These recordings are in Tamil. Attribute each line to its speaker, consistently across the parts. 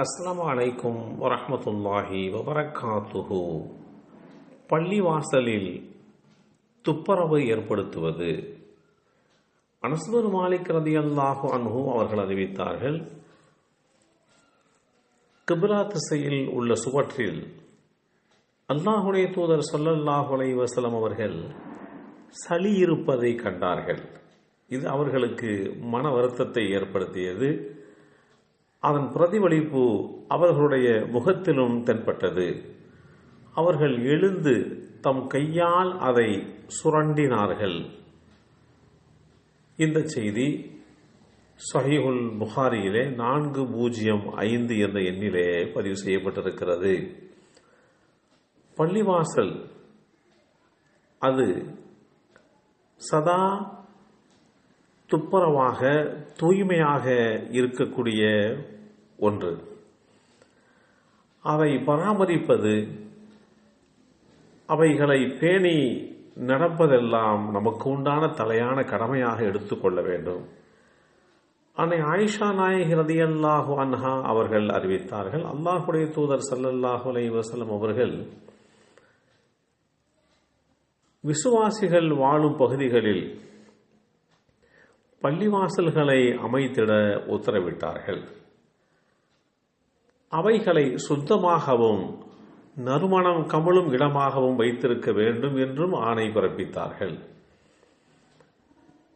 Speaker 1: அஸ்ஸலாமு அலைக்கும் வரஹ்மத்துல்லாஹி வபரகாத்துஹு. பள்ளிவாசலில் துப்புரவு ஏற்படுத்துவது. அனஸ் பின் மாலிக் ரலியல்லாஹு அன்ஹு அவர்கள் அறிவித்தார்கள், கிப்லா திசையில் உள்ள சுவற்றில் அல்லாஹுடைய தூதர் ஸல்லல்லாஹு அலைஹி வஸல்லம் அவர்கள் சளி இருப்பதை கண்டார்கள். இது அவர்களுக்கு மன வருத்தத்தை ஏற்படுத்தியது. அதன் பிரதிபலிப்பு அவர்களுடைய முகத்திலும் தென்பட்டது. அவர்கள் எழுந்து தம் கையால் அதை சுரண்டினார்கள். இந்த செய்தி ஸஹீஹுல் புகாரியிலே 405 என்ற எண்ணிலே பதிவு செய்யப்பட்டிருக்கிறது. பள்ளிவாசல் அது சதா துப்புரவாக தூய்மையாக இருக்கக்கூடிய ஒன்று. அதை பராமரிப்பது, அவைகளை பேணி நடப்பதெல்லாம் நமக்கு உண்டான தலையான கடமையாக எடுத்துக்கொள்ள வேண்டும். அன்னை ஆயிஷா நாயகி ரலியல்லாஹு அன்ஹா அவர்கள் அறிவித்தார்கள், அல்லாஹுடைய தூதர் ஸல்லல்லாஹு அலைஹி வஸல்லம் அவர்கள் விசுவாசிகள் வாழும் பகுதிகளில் பள்ளிவாசல்களை அமைத்திட உத்தரவிட்டார்கள். அவைகளை சுத்தமாகவும் நறுமணம் கமழும் இடமாகவும் வைத்திருக்க வேண்டும் என்றும் ஆணை பிறப்பித்தார்கள்.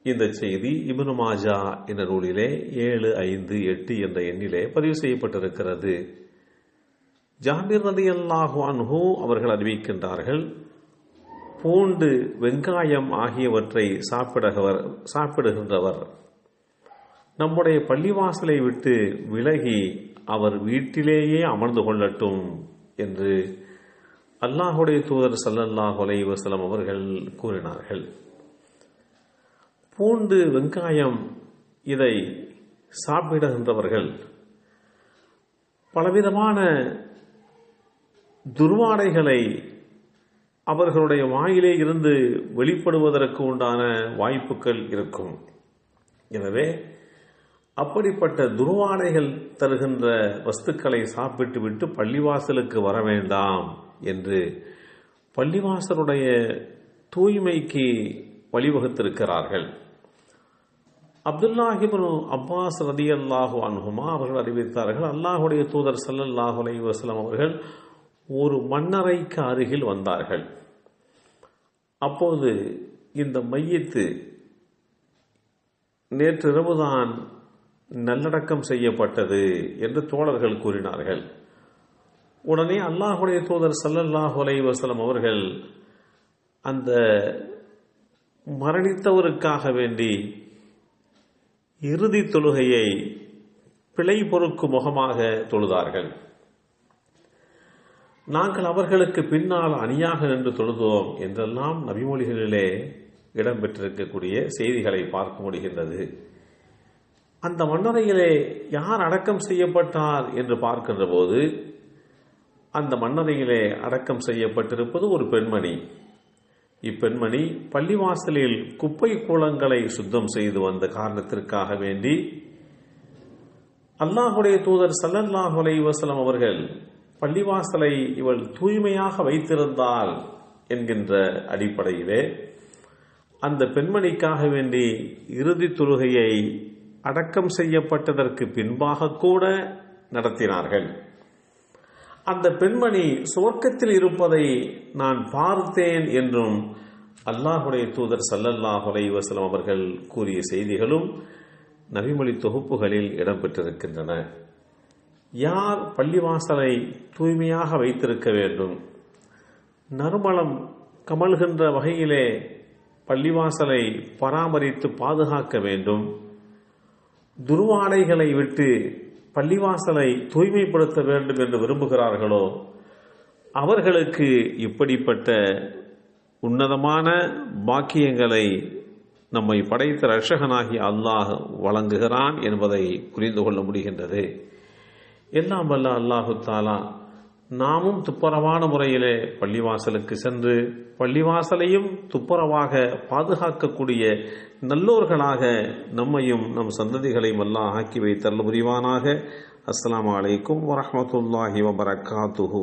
Speaker 1: இந்த செய்தி இப்னு மாஜா என்ற நூலிலே 758 என்ற எண்ணிலே பதிவு செய்யப்பட்டிருக்கிறது. ஜாபிர் ரலியல்லாஹு அன்ஹு அவர்கள் அறிவிக்கின்றார்கள், பூண்டு, வெங்காயம் ஆகியவற்றை சாப்பிடுகின்றவர் நம்முடைய பள்ளிவாசலை விட்டு விலகி அவர் வீட்டிலேயே அமர்ந்து கொள்ளட்டும் என்று அல்லாஹுடைய தூதர் ஸல்லல்லாஹு அலைஹி வஸல்லம் அவர்கள் கூறினார்கள். பூண்டு, வெங்காயம் இதை சாப்பிடுகின்றவர்கள் பலவிதமான துர்வாடைகளை அவர்களுடைய வாயிலே இருந்து வெளிப்படுவதற்கு உண்டான வாய்ப்புகள் இருக்கும். எனவே அப்படிப்பட்ட துர்வாடைகள் தருகின்ற வஸ்துக்களை சாப்பிட்டு விட்டு பள்ளிவாசலுக்கு வர வேண்டாம் என்று பள்ளிவாசலுடைய தூய்மைக்கு வழிவகுத்திருக்கிறார்கள். அப்துல்லாஹ் இப்னு அப்பாஸ் ரலியல்லாஹு அன்ஹுமா அவர்கள் அறிவித்தார்கள், அல்லாஹுடைய தூதர் ஸல்லல்லாஹு அலைஹி வஸல்லம் அவர்கள் ஒரு மண்ணறைக்கு அருகில் வந்தார்கள். அப்போது இந்த மையத்து நேற்றிரவுதான் நல்லடக்கம் செய்யப்பட்டது என்று தோழர்கள் கூறினார்கள். உடனே அல்லாஹுடைய தூதர் ஸல்லல்லாஹு அலைஹி வஸல்லம் அவர்கள் அந்த மரணித்தவருக்காக வேண்டி இறுதி தொழுகையை பிழை பொறுக்கும் முகமாக தொழுதார்கள். நாங்கள் அவர்களுக்கு பின்னால் அணியாக நின்று தொழுதோம் என்றெல்லாம் நபிமொழிகளிலே இடம்பெற்றிருக்கக்கூடிய செய்திகளை பார்க்க முடிகின்றது. அந்த மண்ணறையிலே யார் அடக்கம் செய்யப்பட்டார் என்று பார்க்கின்ற போது அந்த மண்ணறையிலே அடக்கம் செய்யப்பட்டிருப்பது ஒரு பெண்மணி. இப்பெண்மணி பள்ளிவாசலில் குப்பை கூளங்களை சுத்தம் செய்து வந்த காரணத்திற்காக வேண்டி அல்லாஹுடைய தூதர் ஸல்லல்லாஹு அலைஹி வஸல்லம் அவர்கள் பள்ளிவாசலை இவள் தூய்மையாக வைத்திருந்தாள் என்கின்ற அடிப்படையிலே அந்த பெண்மணிக்காக வேண்டி இறுதி தொழுகையை அடக்கம் செய்யப்பட்டதற்கு பின்பாக கூட நடத்தினார்கள். அந்த பெண்மணி சுவர்க்கத்தில் இருப்பதை நான் பார்த்தேன் என்றும் அல்லாஹுடைய தூதர் ஸல்லல்லாஹு அலைஹி வஸல்லம் அவர்கள் கூறிய செய்திகளும் நபிமொழி தொகுப்புகளில் இடம்பெற்றிருக்கின்றன. யார் பள்ளிவாசலை தூய்மையாக வைத்திருக்க வேண்டும், நறுமணம் கமழ்கின்ற வகையிலே பள்ளிவாசலை பராமரித்து பாதுகாக்க வேண்டும், துர்வாடைகளை விட்டு பள்ளிவாசலை தூய்மைப்படுத்த வேண்டும் என்று விரும்புகிறார்களோ அவர்களுக்கு இப்படிப்பட்ட உன்னதமான பாக்கியங்களை நம்மை படைத்த ரட்சகனாகி அல்லாஹ் வழங்குகிறான் என்பதை புரிந்து கொள்ள முடிகின்றது. எல்லாம் வல்ல அல்லாஹு தாலா நாமும் துப்புரவான முறையிலே பள்ளிவாசலுக்கு சென்று பள்ளிவாசலையும் துப்புரவாக பாதுகாக்கக்கூடிய நல்லோர்களாக நம்மையும் நம் சந்ததிகளையும் அல்லாஹ் ஆக்கி வைத்தருள் புரிவானாக. அஸ்ஸலாமு அலைக்கும் வரஹ்மத்துல்லாஹி வபரகாத்துஹு.